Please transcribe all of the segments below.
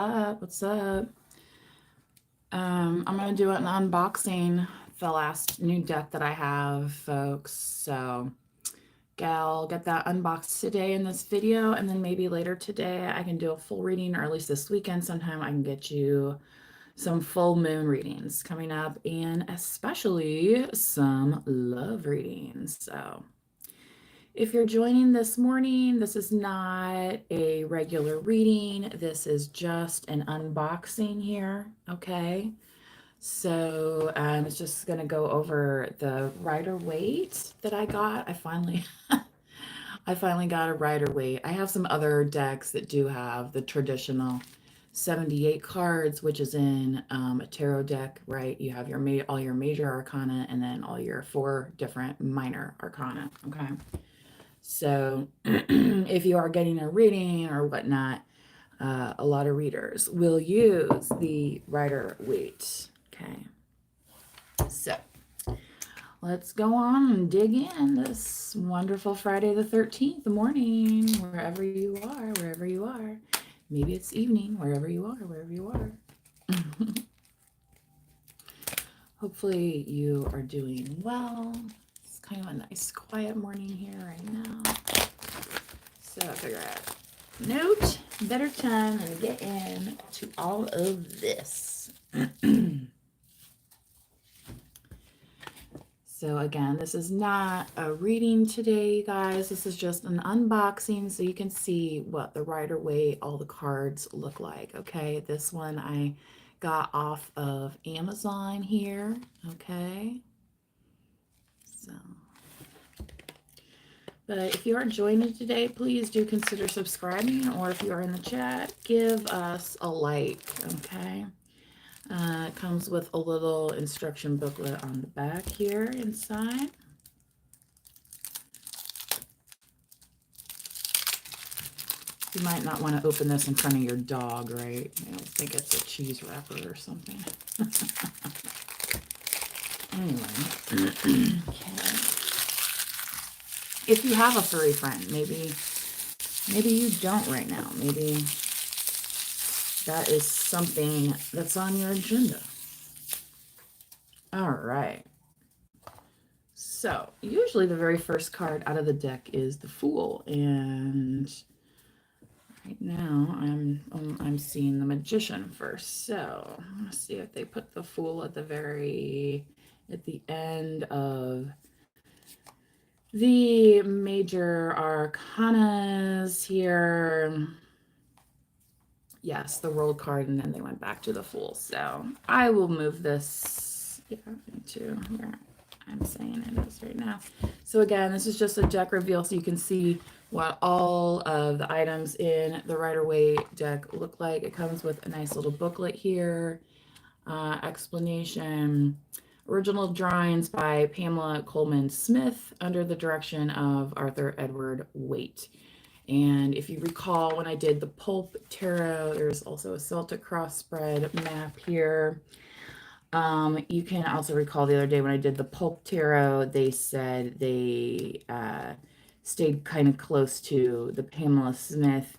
up? What's up? I'm gonna do an unboxing, the last new deck that I have, folks. So I'll get that unboxed today in this video, and then maybe later today I can do a full reading, or at least this weekend sometime I can get you some full moon readings coming up, and especially some love readings. So if you're joining this morning, this is not a regular reading. This is just an unboxing here, okay? So it's just going to go over the Rider-Waite that I got. I finally got a Rider-Waite. I have some other decks that do have the traditional 78 cards, which is in a tarot deck, right? You have your all your major arcana and then all your 4 different minor arcana, okay? So if you are getting a reading or whatnot, a lot of readers will use the Rider-Waite. Okay. So let's go on and dig in this wonderful Friday the 13th morning, wherever you are, wherever you are. Maybe it's evening, wherever you are, wherever you are. Hopefully you are doing well. It's kind of a nice quiet morning here right now. So I figure out note, better time and get in to all of this. So again, this is not a reading today, you guys. This is just an unboxing so you can see what the Rider-Waite, all the cards look like, okay? This one I got off of Amazon here, okay? So, but if you are joining today, please do consider subscribing, or if you are in the chat, give us a like, okay? It comes with a little instruction booklet on the back here inside. You might not want to open this in front of your dog, right? I don't think it's a cheese wrapper or something. Anyway. Okay. If you have a furry friend, maybe you don't right now. Maybe that is something that's on your agenda. All right. So usually the very first card out of the deck is the Fool, and right now I'm seeing the Magician first. So let's see if they put the Fool at the end of the major arcanas here. Yes, the rolled card, and then they went back to the Fool. So I will move this into where I'm saying it is right now. So again, this is just a deck reveal so you can see what all of the items in the Rider-Waite deck look like. It comes with a nice little booklet here, explanation, original drawings by Pamela Coleman Smith under the direction of Arthur Edward Waite. And if you recall, when I did the Pulp Tarot, there's also a Celtic cross spread map here. You can also recall the other day when I did the Pulp Tarot, they said they stayed kind of close to the Pamela Smith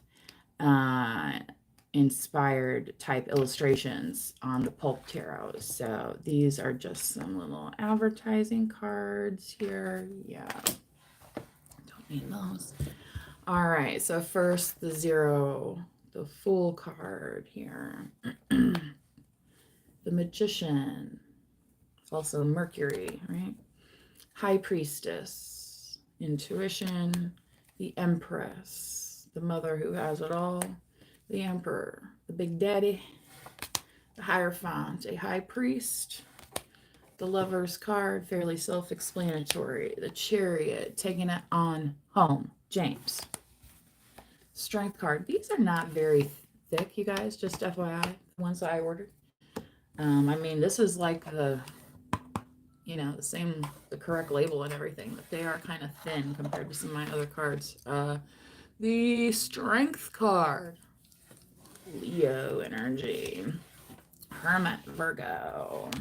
inspired type illustrations on the Pulp Tarot. So these are just some little advertising cards here. Yeah, don't need those. All right, so first the Fool card here. The Magician, also Mercury, right? High Priestess, Intuition, the Empress, the Mother who has it all, the Emperor, the Big Daddy, the Hierophant, a High Priest, the Lover's card, fairly self-explanatory, the Chariot, taking it on home, James. Strength card. These are not very thick, you guys, just FYI, the ones that I ordered. I mean, this is like the correct label and everything, but they are kind of thin compared to some of my other cards. The Strength card. Leo energy. Hermit, Virgo.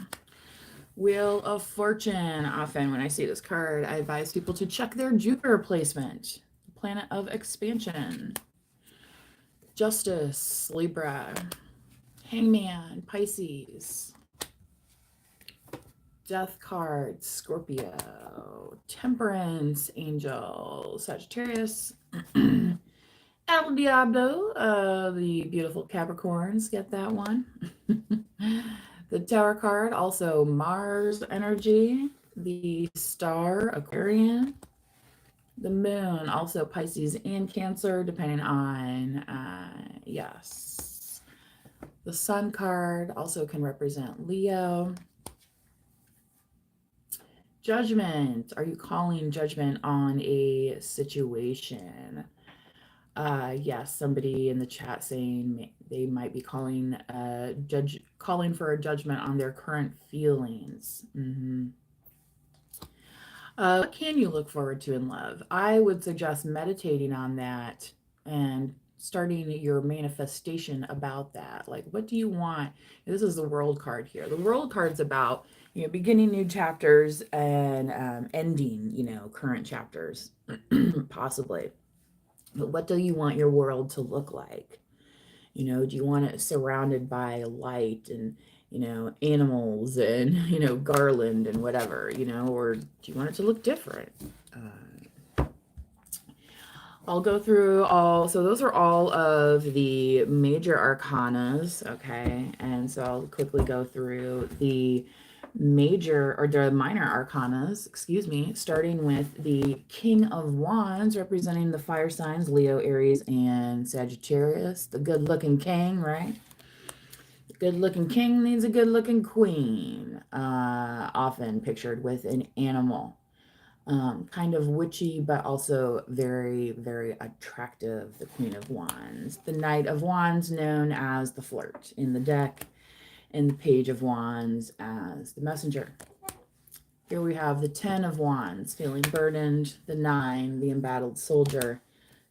Wheel of Fortune. Often when I see this card, I advise people to check their Jupiter placement. Planet of expansion. Justice, Libra. Hangman, Pisces. Death card, Scorpio. Temperance, Angel, Sagittarius. El Diablo, the beautiful Capricorns, get that one. The Tower card, also Mars energy. The Star, Aquarian. The Moon, also Pisces and Cancer, depending on, yes. The Sun card also can represent Leo. Judgment. Are you calling judgment on a situation? Yes, somebody in the chat saying they might be calling for a judgment on their current feelings. What can you look forward to in love? I would suggest meditating on that and starting your manifestation about that. Like, what do you want? This is the World card here. The World card's about, beginning new chapters and ending, current chapters, possibly. But what do you want your world to look like? Do you want it surrounded by light and, animals and, garland and whatever, or do you want it to look different? I'll go through so those are all of the major arcanas, okay? And so I'll quickly go through the minor arcanas, excuse me, starting with the King of Wands, representing the fire signs, Leo, Aries, and Sagittarius. The good-looking king, right? The good-looking king needs a good-looking queen, often pictured with an animal. Kind of witchy, but also very, very attractive, the Queen of Wands. The Knight of Wands, known as the flirt in the deck, and the Page of Wands as the messenger. Here we have the 10 of Wands, feeling burdened, the 9, the embattled soldier,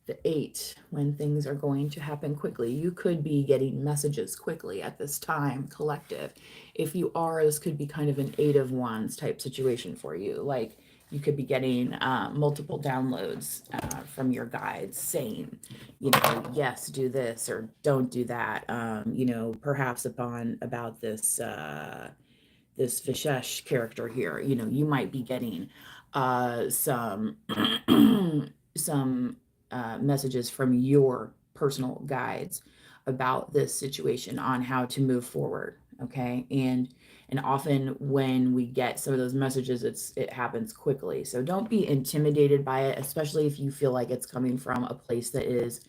the 8, when things are going to happen quickly. You could be getting messages quickly at this time, collective. If you are, this could be kind of an 8 of Wands type situation for you. Like, you could be getting multiple downloads from your guides saying, yes, do this or don't do that. Perhaps about this this Vishesh character here. You might be getting some some messages from your personal guides about this situation on how to move forward. Okay, and often when we get some of those messages, it happens quickly. So don't be intimidated by it, especially if you feel like it's coming from a place that is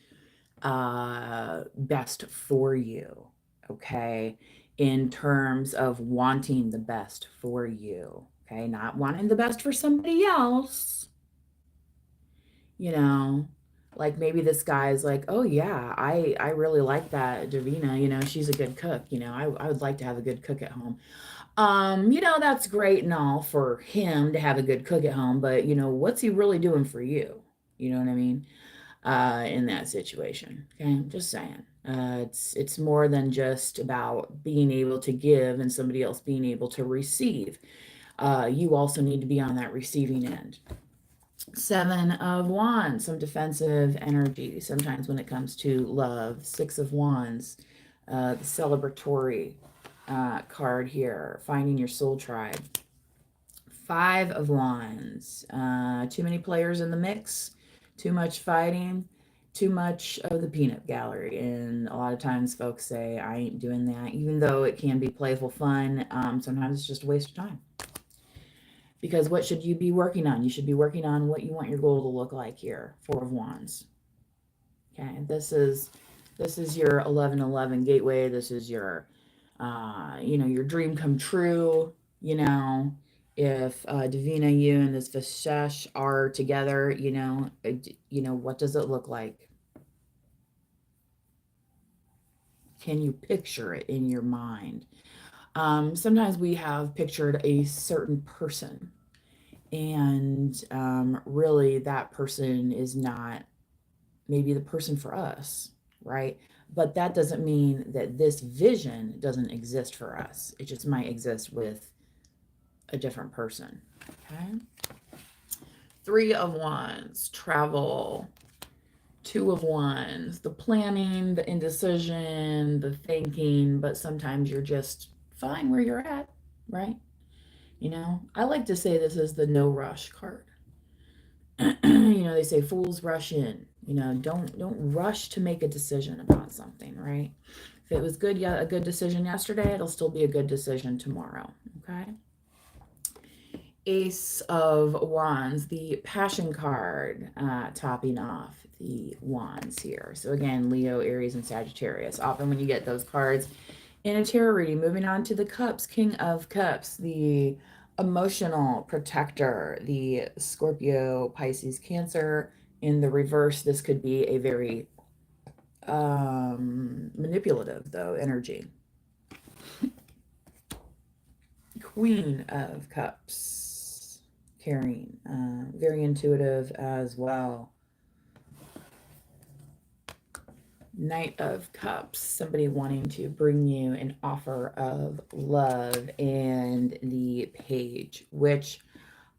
best for you. Okay, in terms of wanting the best for you. Okay, not wanting the best for somebody else. Like maybe this guy's like, oh yeah, I really like that Davina, she's a good cook, I would like to have a good cook at home. That's great and all for him to have a good cook at home, but what's he really doing for you? You know what I mean? In that situation. Okay, just saying. It's more than just about being able to give and somebody else being able to receive. You also need to be on that receiving end. 7 of Wands, some defensive energy sometimes when it comes to love. 6 of Wands, the celebratory card here, finding your soul tribe. 5 of Wands, too many players in the mix, too much fighting, too much of the peanut gallery. And a lot of times folks say, I ain't doing that, even though it can be playful fun. Sometimes it's just a waste of time. Because what should you be working on? You should be working on what you want your goal to look like here. 4 of Wands. Okay, this is your 1111 gateway. This is your, your dream come true. If Davina, you and this Vishesh are together, what does it look like? Can you picture it in your mind? Sometimes we have pictured a certain person, and really that person is not maybe the person for us, right? But that doesn't mean that this vision doesn't exist for us. It just might exist with a different person. Okay. 3 of Wands, travel, Two of Wands, the planning, the indecision, the thinking, but sometimes you're just fine where you're at, right? You know, I like to say this is the no rush card. You know, they say fools rush in. You know, don't rush to make a decision about something, right? If it was good, yeah, a good decision yesterday, it'll still be a good decision tomorrow. Okay. Ace of Wands, the Passion card, topping off the Wands here. So again, Leo, Aries, and Sagittarius. Often when you get those cards in a tarot reading, moving on to the Cups, King of Cups, the emotional protector, the Scorpio, Pisces, Cancer. In the reverse, this could be a very manipulative, though, energy. Queen of Cups, caring, very intuitive as well. Knight of Cups, somebody wanting to bring you an offer of love, and the Page, which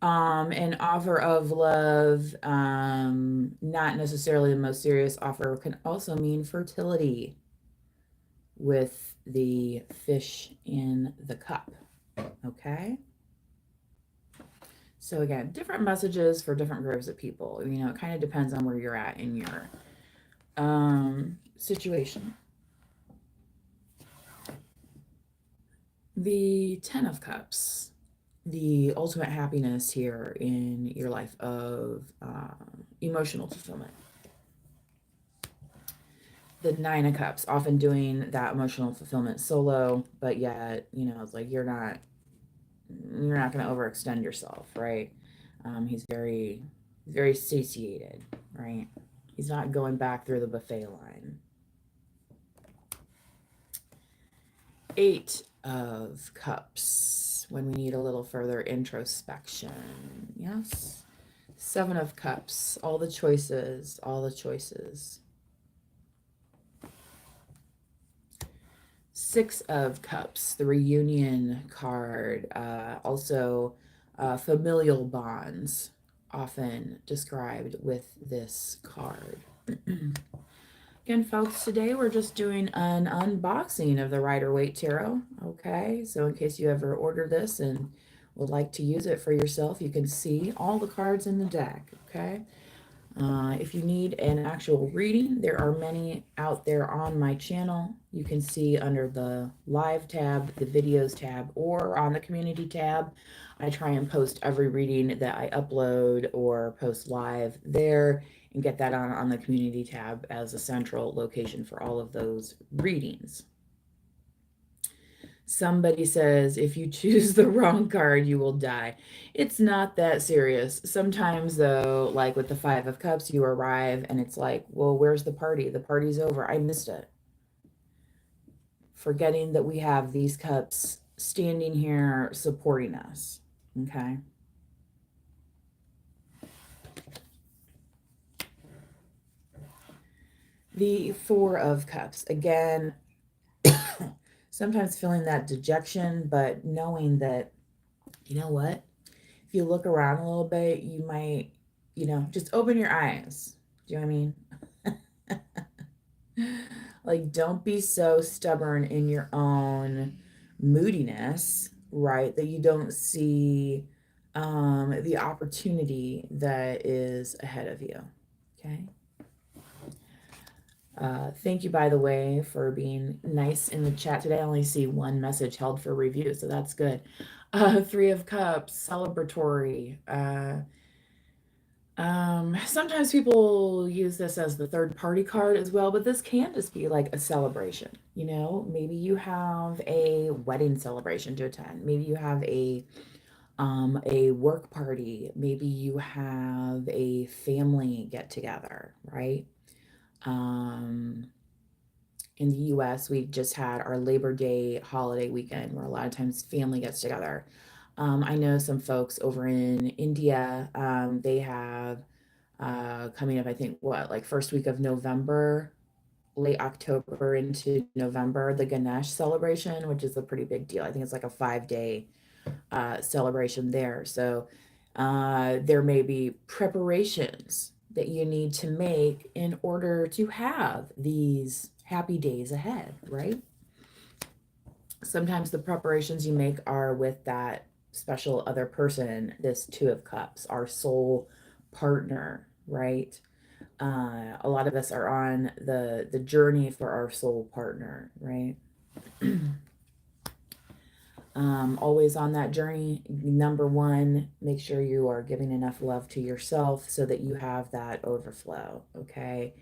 an offer of love, not necessarily the most serious offer, can also mean fertility with the fish in the cup. Okay. So again, different messages for different groups of people. You know, it kind of depends on where you're at in your situation. The Ten of Cups, the ultimate happiness here in your life of emotional fulfillment. The Nine of Cups, often doing that emotional fulfillment solo, but yet, you know, it's like you're not going to overextend yourself, right? He's very satiated, right? He's not going back through the buffet line. Eight of Cups, when we need a little further introspection. Yes. Seven of Cups, all the choices, all the choices. Six of Cups, the reunion card, also familial bonds, often described with this card. Again, folks, today we're just doing an unboxing of the Rider-Waite Tarot. Okay, so in case you ever order this and would like to use it for yourself, you can see all the cards in the deck. Okay. If you need an actual reading, there are many out there on my channel. You can see under the live tab, the videos tab, or on the community tab. I try and post every reading that I upload or post live there, and get that on the community tab as a central location for all of those readings. Somebody says, if you choose the wrong card, you will die. It's not that serious. Sometimes, though, like with the Five of Cups, you arrive and it's like, well, where's the party? The party's over. I missed it. Forgetting that we have these cups standing here supporting us. Okay. The Four of Cups. Again, sometimes feeling that dejection, but knowing that, you know what? If you look around a little bit, you might, you know, just open your eyes. Do you know what I mean? Like, don't be so stubborn in your own moodiness, right? That you don't see the opportunity that is ahead of you. Okay. Thank you, by the way, for being nice in the chat today. I only see one message held for review, so that's good. Three of Cups, celebratory. Sometimes people use this as the third party card as well, but this can just be like a celebration. You know, maybe you have a wedding celebration to attend. Maybe you have a work party. Maybe you have a family get together, right? In the US, we just had our Labor Day holiday weekend where a lot of times family gets together. I know some folks over in India, they have coming up, I think, like first week of November, late October into November, the Ganesh celebration, which is a pretty big deal. I think it's like a 5-day celebration there. So there may be preparations that you need to make in order to have these happy days ahead, right? Sometimes the preparations you make are with that special other person, this Two of Cups, our soul partner, right? A lot of us are on the journey for our soul partner, right? Always on that journey. Number one, make sure you are giving enough love to yourself so that you have that overflow, okay?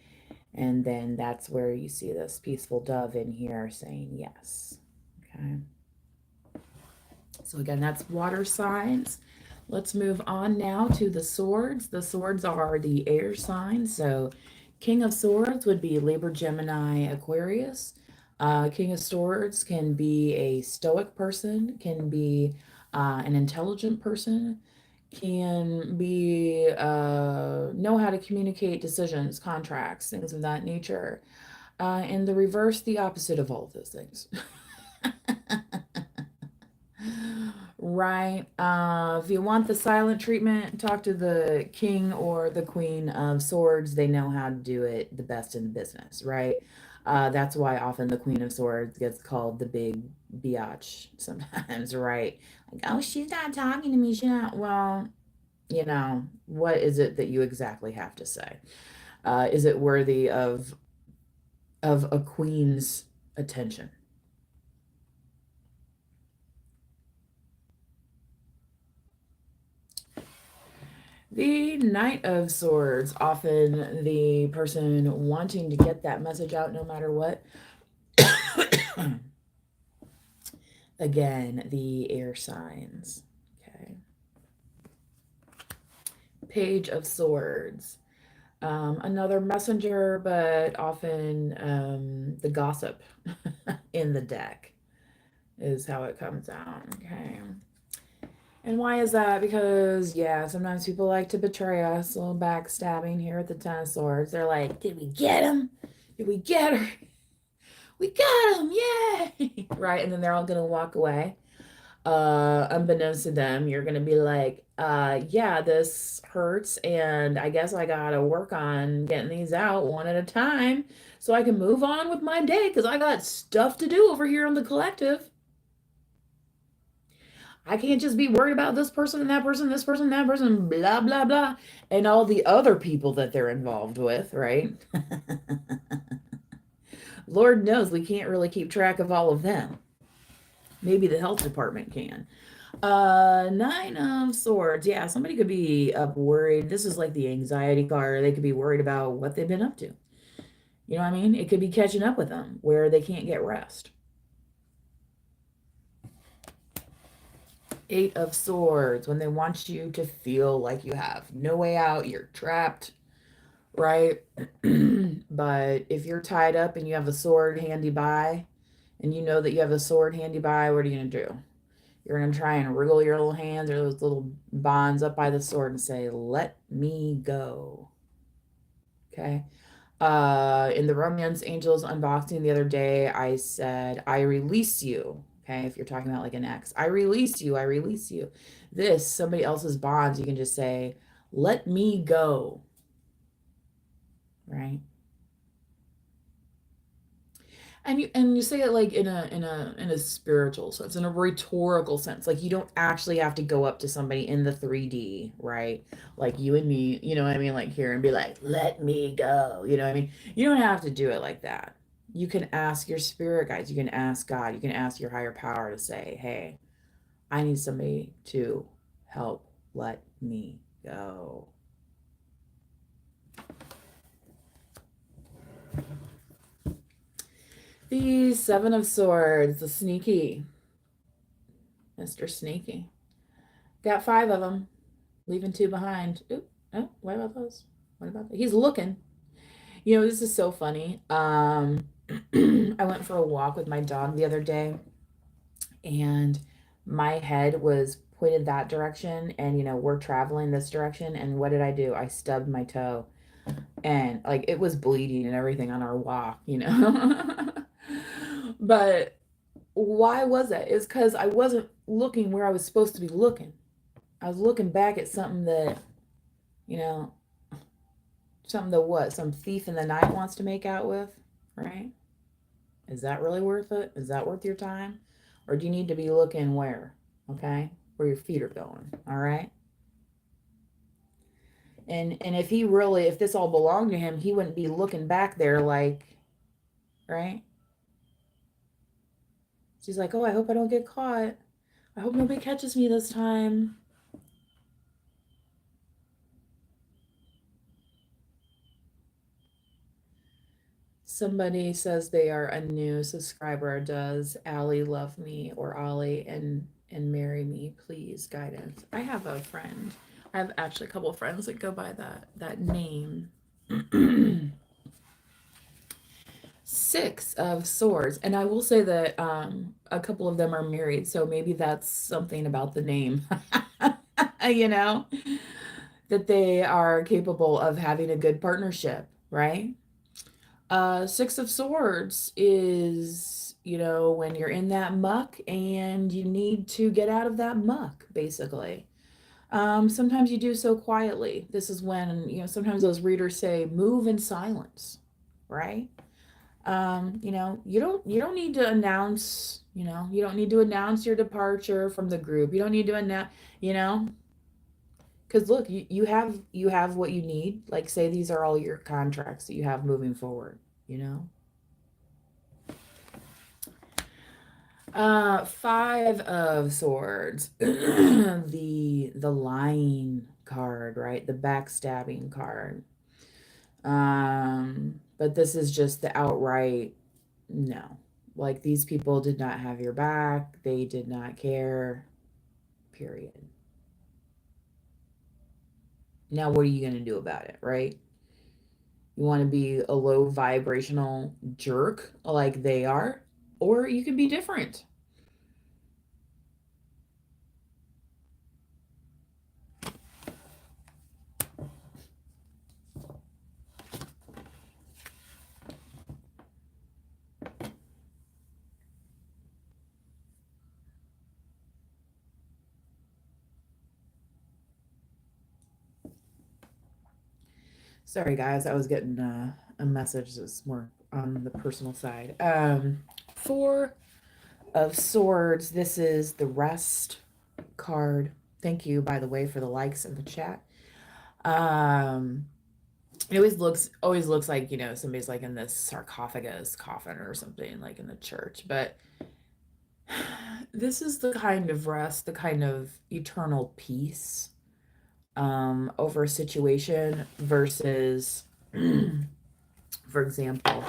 And then that's where you see this peaceful dove in here saying yes, okay? So again, that's water signs. Let's move on now to the swords. The swords are the air signs. So King of Swords would be Libra, Gemini, Aquarius. King of Swords can be a stoic person, can be an intelligent person, can be know how to communicate decisions, contracts, things of that nature. And the reverse, the opposite of all of those things. Right. If you want the silent treatment, talk to the king or the queen of swords. They know how to do it the best in the business, right? That's why often the queen of swords gets called the big biatch sometimes, right? Like, oh, she's not talking to me. She's not. Well, you know, what is it that you exactly have to say? Is it worthy of a queen's attention? The Knight of Swords, often the person wanting to get that message out no matter what. Again, the air signs. Okay. Page of Swords. Another messenger, but often the gossip in the deck is how it comes out. Okay. And why is that? Because, yeah, sometimes people like to betray us. A little backstabbing here at the Ten of Swords. They're like, did we get him? Did we get her? We got him! Yay! Right? And then they're all going to walk away. Unbeknownst to them, you're going to be like, yeah, this hurts. And I guess I got to work on getting these out one at a time so I can move on with my day because I got stuff to do over here on the collective. I can't just be worried about this person and that person, this person, that person, blah, blah, blah, and all the other people that they're involved with, right? Lord knows we can't really keep track of all of them. Maybe the health department can. Nine of Swords. Yeah, somebody could be up worried. This is like the anxiety card. They could be worried about what they've been up to. You know what I mean? It could be catching up with them where they can't get rest. Eight of Swords, when they want you to feel like you have no way out, you're trapped, right? But if you're tied up and you have a sword handy by, and you know that you have a sword handy by, what are you going to do? You're going to try and wriggle your little hands or those little bonds up by the sword and say, let me go. Okay. In the Romance Angels unboxing the other day, I said, I release you. Okay, if you're talking about like an ex, I release you, I release you. This, somebody else's bonds, you can just say, let me go. Right? And you say it like in a spiritual sense, in a rhetorical sense. Like you don't actually have to go up to somebody in the 3D, right? Like you and me, you know what I mean, like here and be like, let me go. You know what I mean? You don't have to do it like that. You can ask your spirit guides, you can ask God, you can ask your higher power to say, hey, I need somebody to help let me go. The Seven of Swords, the sneaky. Mr. Sneaky. Got 5 of them, leaving 2 behind. Oop, oh, what about those? What about that? He's looking. You know, this is so funny. I went for a walk with my dog the other day, and my head was pointed that direction, and you know, we're traveling this direction, and what did I do? I stubbed my toe, and like it was bleeding and everything on our walk, you know. But why was that? It's because I wasn't looking where I was supposed to be looking. I was looking back at something that, you know, Something that what? Some thief in the night wants to make out with, right? Is that really worth it? Is that worth your time? Or do you need to be looking where? Okay? Where your feet are going. All right? And if he really, if this all belonged to him, he wouldn't be looking back there like, right? She's like, oh, I hope I don't get caught. I hope nobody catches me this time. Somebody says they are a new subscriber. Does Allie love me or Ollie and marry me, please? Guidance. I have a friend. I have actually a couple of friends that go by that name. 6 of Swords, and I will say that a couple of them are married, so maybe that's something about the name. You know, that they are capable of having a good partnership, right? 6 of Swords is, you know, when you're in that muck and you need to get out of that muck, basically. Sometimes you do so quietly. This is when, you know, sometimes those readers say, move in silence, right? You know, you don't need to announce, you know, you don't need to announce your departure from the group. You don't need to announce, you know, because look, you have what you need. Like say these are all your contracts that you have moving forward, you know. 5 of Swords. The lying card, right? The backstabbing card. But this is just the outright no. Like these people did not have your back. They did not care. Period. Now what are you going to do about it, right? You want to be a low vibrational jerk like they are, or you can be different. Sorry, guys, I was getting a message that's more on the personal side. 4 of Swords. This is the Rest card. Thank you, by the way, for the likes in the chat. It always looks like, you know, somebody's like in this sarcophagus coffin or something like in the church, but this is the kind of rest, the kind of eternal peace over a situation versus for example,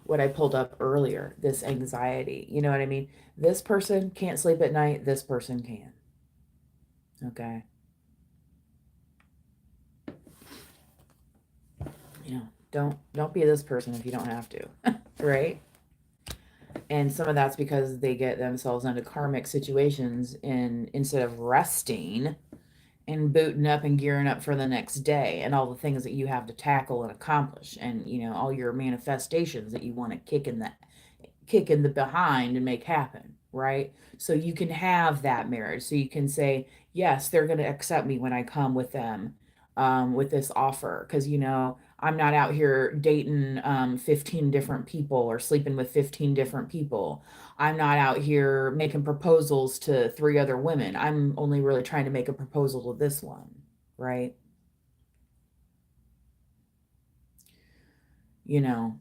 what I pulled up earlier, this anxiety. You know what I mean? This person can't sleep at night, this person can. Okay. You know, don't be this person if you don't have to. Right? And some of that's because they get themselves into karmic situations and instead of resting and booting up and gearing up for the next day and all the things that you have to tackle and accomplish and, you know, all your manifestations that you want to kick in the behind and make happen, right? So you can have that marriage. So you can say, yes, they're going to accept me when I come with them with this offer. Because, you know, I'm not out here dating 15 different people or sleeping with 15 different people. I'm not out here making proposals to 3 other women. I'm only really trying to make a proposal to this one, right? You know,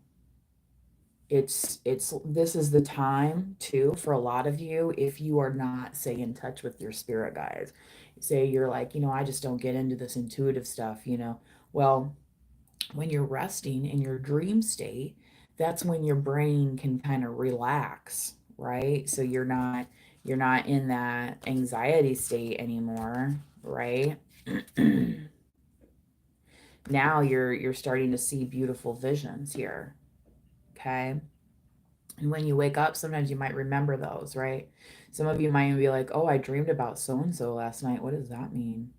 it's this is the time too for a lot of you if you are not, say, in touch with your spirit guides. Say you're like, you know, I just don't get into this intuitive stuff, you know. Well, when you're resting in your dream state, that's when your brain can kind of relax, right? So you're not in that anxiety state anymore, right? Now you're starting to see beautiful visions here. Okay? And when you wake up, sometimes you might remember those, right? Some of you might even be like, oh, I dreamed about so and so last night. What does that mean?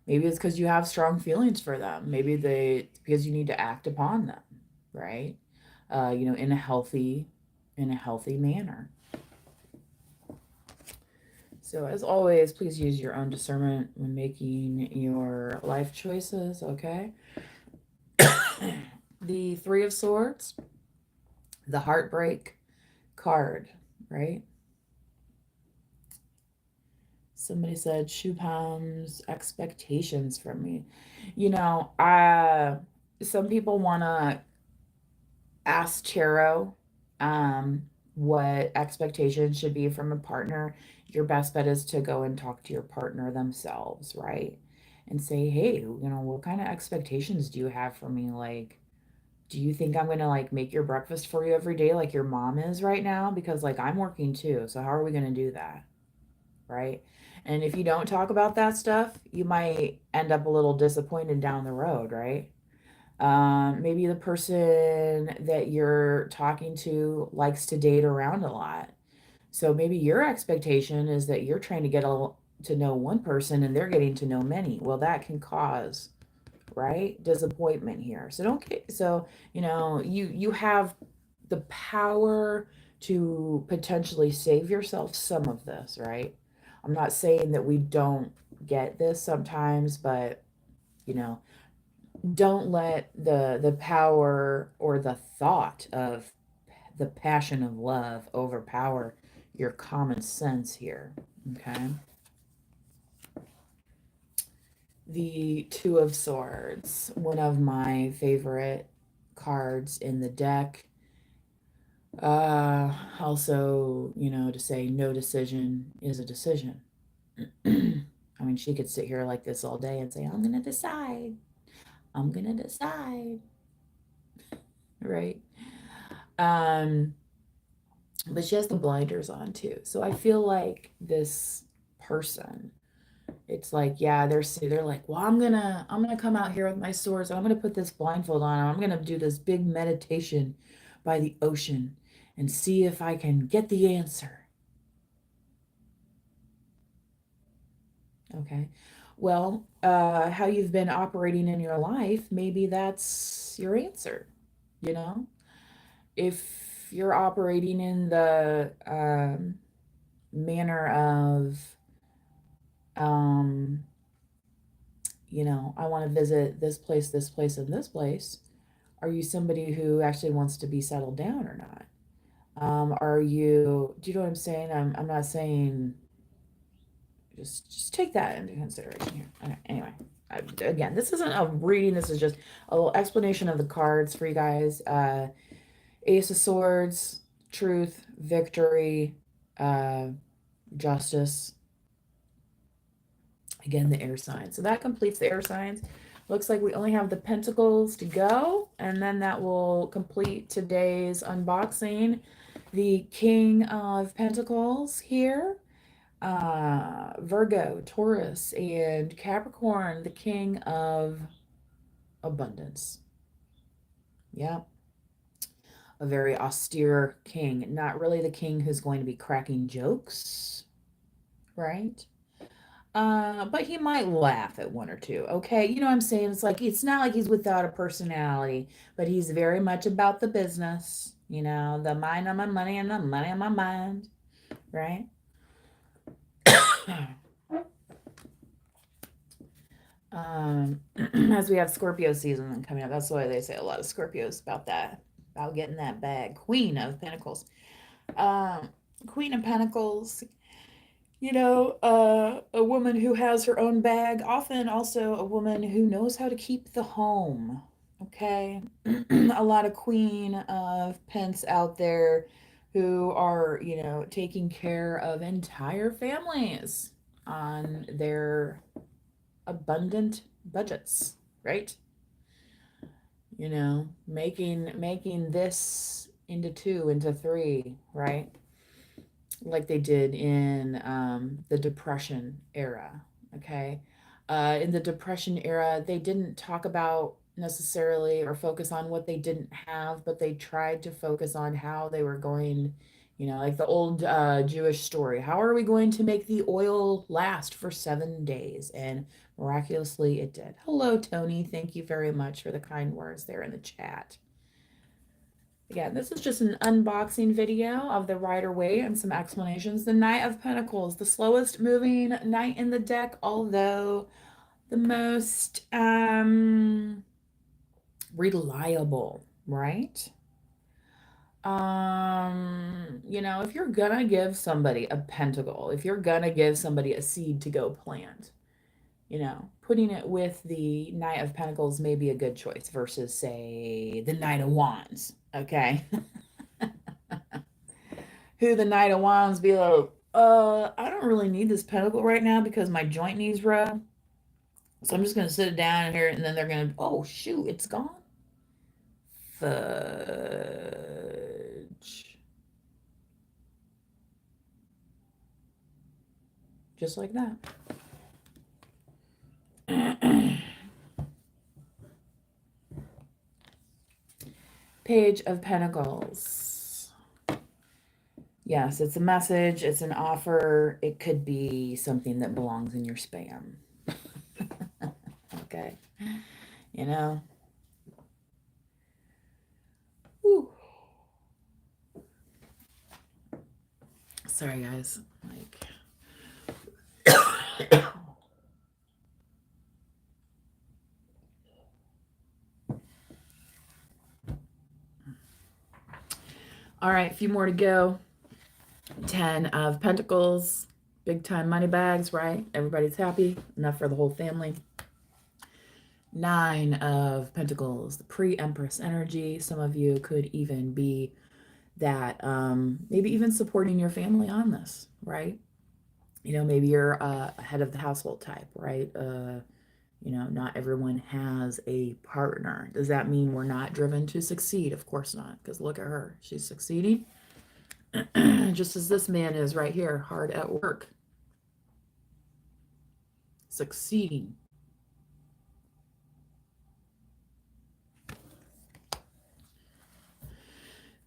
Maybe it's because you have strong feelings for them. Maybe because you need to act upon them, right? You know, in a healthy manner. So as always, please use your own discernment when making your life choices, okay? the Three of Swords, the Heartbreak card, right? Somebody said Shubham's expectations from me. You know, some people want to ask tarot what expectations should be from a partner. Your best bet is to go and talk to your partner themselves, right? And say, hey, you know, what kind of expectations do you have for me? Like, do you think I'm gonna like make your breakfast for you every day like your mom is right now? Because like I'm working too, so how are we gonna do that? Right? And if you don't talk about that stuff, you might end up a little disappointed down the road, right? Maybe the person that you're talking to likes to date around a lot. So maybe your expectation is that you're trying to to know one person and they're getting to know many. Well, that can cause, right, disappointment here. So don't get, so, you know, you have the power to potentially save yourself some of this, right? I'm not saying that we don't get this sometimes, but you know, don't let the power or the thought of the passion of love overpower your common sense here. Okay. The Two of Swords, one of my favorite cards in the deck. Also, you know, to say no decision is a decision. I mean, she could sit here like this all day and say, I'm going to decide. I'm going to decide. Right. Um, but she has the blinders on too. So I feel like this person, it's like, yeah, they're like, well, I'm gonna come out here with my swords. I'm gonna put this blindfold on. I'm gonna do this big meditation by the ocean and see if I can get the answer. Okay. Well, how you've been operating in your life, maybe that's your answer, you know? If you're operating in the manner of, um, you know, I want to visit this place, and this place, are you somebody who actually wants to be settled down or not? Are you, do you know what I'm saying? I'm not saying, just take that into consideration here. Okay, anyway, again, this isn't a reading. This is just a little explanation of the cards for you guys. Ace of Swords, truth, victory, uh, justice. Again, the air signs. So that completes the air signs. Looks like we only have the Pentacles to go, and then that will complete today's unboxing. The King of Pentacles here, Virgo, Taurus, and Capricorn, the King of Abundance. Yeah, a very austere king. Not really the king who's going to be cracking jokes, right? But he might laugh at one or two. Okay. You know what I'm saying? It's like, it's not like he's without a personality, but he's very much about the business, you know, the mind on my money and the money on my mind, right? As we have Scorpio season coming up, that's why they say a lot of Scorpios about that, about getting that bag. Queen of Pentacles. Queen of Pentacles, you know, a woman who has her own bag, often also a woman who knows how to keep the home. Okay. A lot of Queen of Pence out there who are, you know, taking care of entire families on their abundant budgets, right? You know, making this into two, into three, right? Like they did in the Depression era. Okay. In the Depression era, they didn't talk about necessarily or focus on what they didn't have, but they tried to focus on how they were going, you know, like the old Jewish story. How are we going to make the oil last for 7 days? And miraculously, it did. Hello, Tony. Thank you very much for the kind words there in the chat. Again, this is just an unboxing video of the Rider-Waite and some explanations. The Knight of Pentacles, the slowest moving knight in the deck, although the most reliable, right? You know, if you're gonna give somebody a pentacle, if you're gonna give somebody a seed to go plant, you know, putting it with the Knight of Pentacles may be a good choice versus, say, the Knight of Wands, okay? Who the Knight of Wands be like, I don't really need this pentacle right now because my joint needs rub. So I'm just going to sit it down here, and then they're going to, oh, shoot, it's gone. Fudge. Just like that. Page of Pentacles. Yes, it's a message. It's an offer. It could be something that belongs in your spam. Okay. You know? Whew. Sorry, guys. Like... All right, a few more to go. 10 of Pentacles, big time money bags, right? Everybody's happy, enough for the whole family. 9 of Pentacles, the pre-Empress energy. Some of you could even be that, maybe even supporting your family on this, right? You know, maybe you're a head of the household type, right? You know, not everyone has a partner. Does that mean we're not driven to succeed? Of course not, because look at her. She's succeeding. Just as this man is right here, hard at work. Succeeding.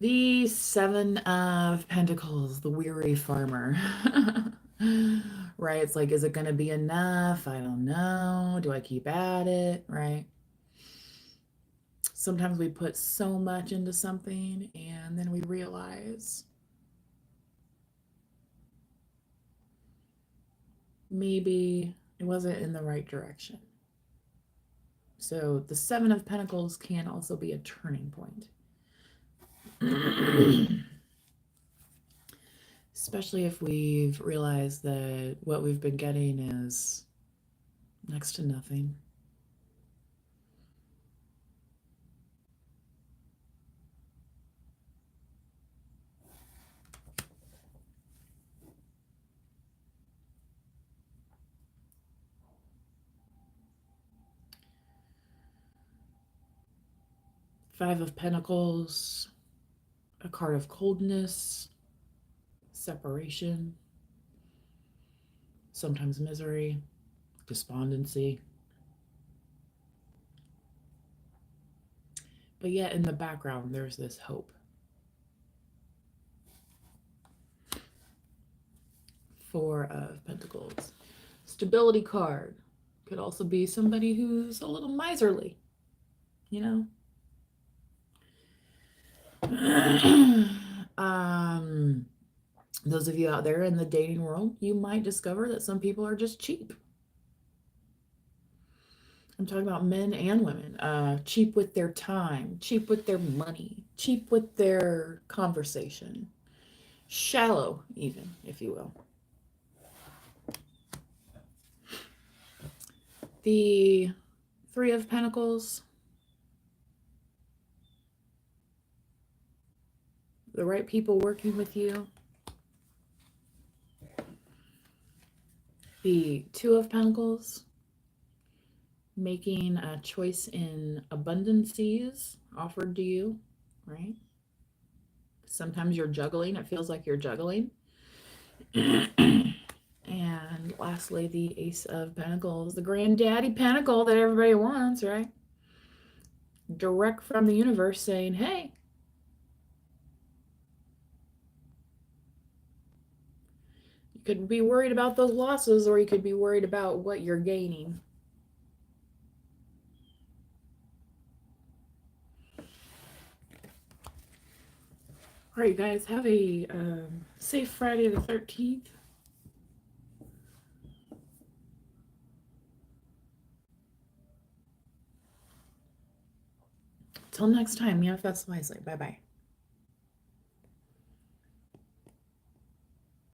The 7 of Pentacles, the weary farmer. Right? It's like, is it going to be enough? I don't know. Do I keep at it? Right? Sometimes we put so much into something and then we realize maybe it wasn't in the right direction. So the 7 of Pentacles can also be a turning point. Especially if we've realized that what we've been getting is next to nothing. Five of Pentacles, a card of coldness, separation, sometimes misery, despondency. But yet in the background, there's this hope. Four of Pentacles. Stability card. Could also be somebody who's a little miserly, you know? Those of you out there in the dating world, you might discover that some people are just cheap. I'm talking about men and women. Cheap with their time, cheap with their money, cheap with their conversation. Shallow, even, if you will. The 3 of Pentacles. The right people working with you. The 2 of Pentacles. Making a choice in abundances offered to you, right? Sometimes you're juggling. It feels like you're juggling. And lastly, the Ace of Pentacles, the granddaddy pentacle that everybody wants, right? Direct from the universe saying, hey, you could be worried about those losses, or you could be worried about what you're gaining. All right, you guys, have a safe Friday the 13th. till next time, manifest wisely. Bye-bye.